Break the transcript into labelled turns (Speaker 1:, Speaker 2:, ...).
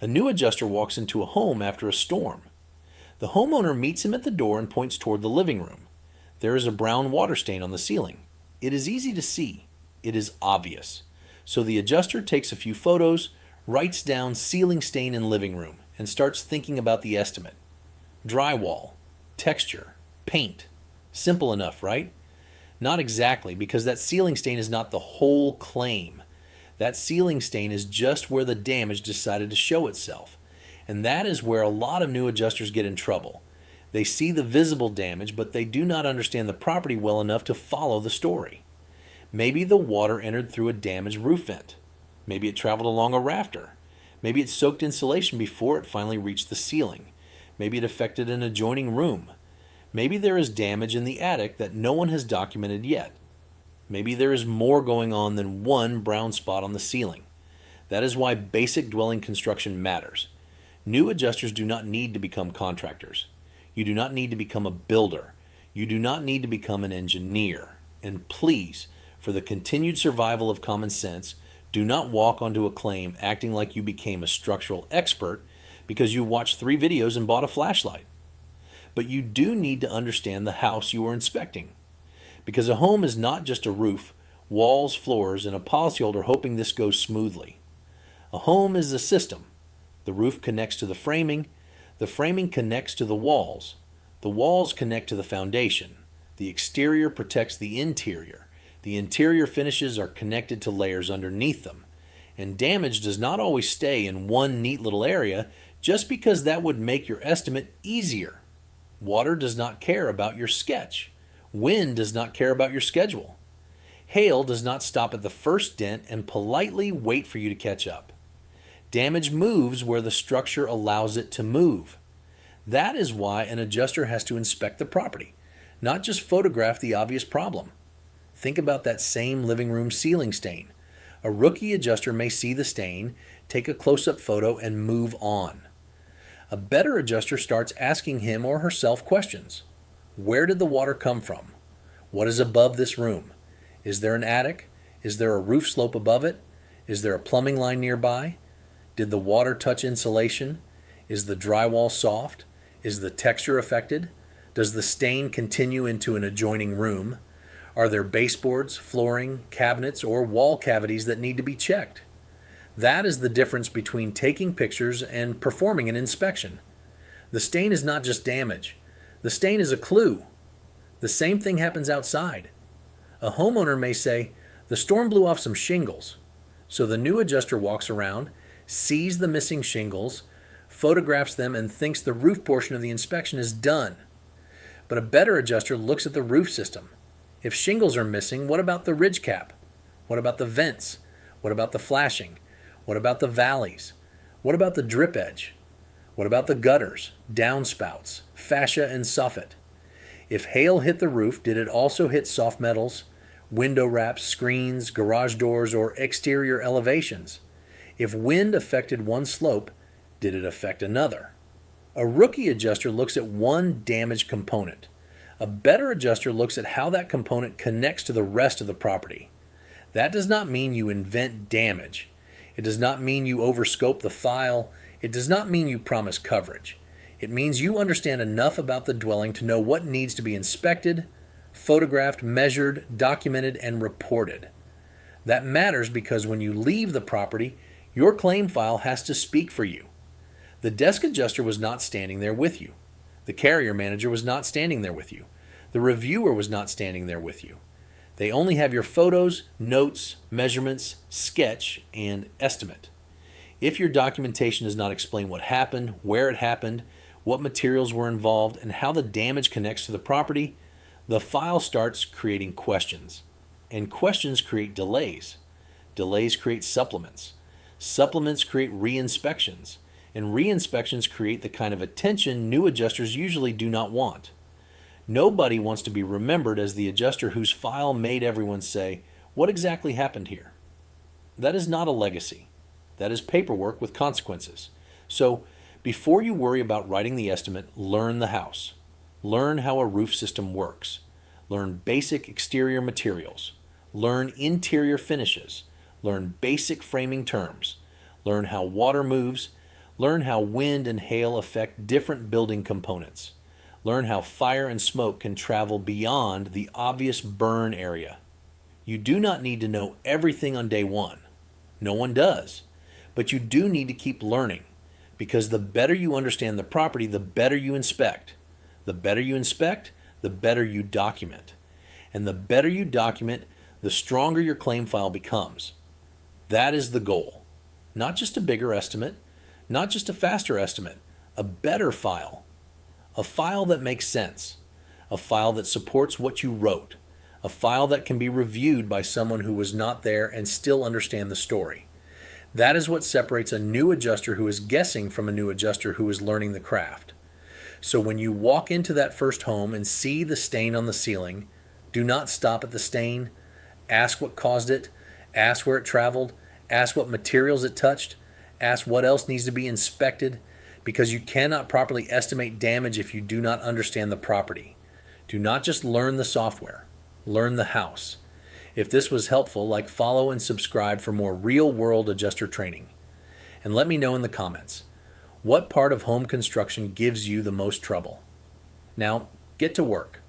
Speaker 1: A new adjuster walks into a home after a storm. The homeowner meets him at the door and points toward the living room. There is a brown water stain on the ceiling. It is easy to see. It is obvious. So the adjuster takes a few photos, writes down ceiling stain in living room, and starts thinking about the estimate. Drywall, texture, paint. Simple enough, right? Not exactly, because that ceiling stain is not the whole claim. That ceiling stain is just where the damage decided to show itself. And that is where a lot of new adjusters get in trouble. They see the visible damage, but they do not understand the property well enough to follow the story. Maybe the water entered through a damaged roof vent. Maybe it traveled along a rafter. Maybe it soaked insulation before it finally reached the ceiling. Maybe it affected an adjoining room. Maybe there is damage in the attic that no one has documented yet. Maybe there is more going on than one brown spot on the ceiling. That is why basic dwelling construction matters. New adjusters do not need to become contractors. You do not need to become a builder. You do not need to become an engineer. And please, for the continued survival of common sense, do not walk onto a claim acting like you became a structural expert because you watched 3 videos and bought a flashlight. But you do need to understand the house you are inspecting. Because a home is not just a roof, walls, floors, and a policyholder hoping this goes smoothly. A home is a system. The roof connects to the framing connects to the walls connect to the foundation, the exterior protects the interior finishes are connected to layers underneath them, and damage does not always stay in one neat little area just because that would make your estimate easier. Water does not care about your sketch. Wind does not care about your schedule. Hail does not stop at the first dent and politely wait for you to catch up. Damage moves where the structure allows it to move. That is why an adjuster has to inspect the property, not just photograph the obvious problem. Think about that same living room ceiling stain. A rookie adjuster may see the stain, take a close-up photo, and move on. A better adjuster starts asking him or herself questions. Where did the water come from? What is above this room? Is there an attic? Is there a roof slope above it? Is there a plumbing line nearby? Did the water touch insulation? Is the drywall soft? Is the texture affected? Does the stain continue into an adjoining room? Are there baseboards, flooring, cabinets, or wall cavities that need to be checked? That is the difference between taking pictures and performing an inspection. The stain is not just damage. The stain is a clue. The same thing happens outside. A homeowner may say, "The storm blew off some shingles." So the new adjuster walks around, sees the missing shingles, photographs them, and thinks the roof portion of the inspection is done. But a better adjuster looks at the roof system. If shingles are missing, what about the ridge cap? What about the vents? What about the flashing? What about the valleys? What about the drip edge? What about the gutters, downspouts, fascia, and soffit? If hail hit the roof, did it also hit soft metals, window wraps, screens, garage doors, or exterior elevations? If wind affected one slope, did it affect another? A rookie adjuster looks at one damaged component. A better adjuster looks at how that component connects to the rest of the property. That does not mean you invent damage. It does not mean you overscope the file. It does not mean you promise coverage. It means you understand enough about the dwelling to know what needs to be inspected, photographed, measured, documented, and reported. That matters because when you leave the property, your claim file has to speak for you. The desk adjuster was not standing there with you. The carrier manager was not standing there with you. The reviewer was not standing there with you. They only have your photos, notes, measurements, sketch, and estimate. If your documentation does not explain what happened, where it happened, what materials were involved, and how the damage connects to the property, the file starts creating questions. And questions create delays. Delays create supplements. Supplements create re-inspections. And re-inspections create the kind of attention new adjusters usually do not want. Nobody wants to be remembered as the adjuster whose file made everyone say, "What exactly happened here?" That is not a legacy. That is paperwork with consequences. So, before you worry about writing the estimate, learn the house. Learn how a roof system works. Learn basic exterior materials. Learn interior finishes. Learn basic framing terms. Learn how water moves. Learn how wind and hail affect different building components. Learn how fire and smoke can travel beyond the obvious burn area. You do not need to know everything on day one. No one does. But you do need to keep learning, because the better you understand the property, the better you inspect. The better you inspect, the better you document. And the better you document, the stronger your claim file becomes. That is the goal. Not just a bigger estimate, not just a faster estimate, a better file. A file that makes sense. A file that supports what you wrote. A file that can be reviewed by someone who was not there and still understand the story. That is what separates a new adjuster who is guessing from a new adjuster who is learning the craft. So when you walk into that first home and see the stain on the ceiling, do not stop at the stain. Ask what caused it. Ask where it traveled. Ask what materials it touched. Ask what else needs to be inspected, because you cannot properly estimate damage if you do not understand the property. Do not just learn the software. Learn the house. If this was helpful, like, follow, and subscribe for more real-world adjuster training. And let me know in the comments, what part of home construction gives you the most trouble? Now, get to work.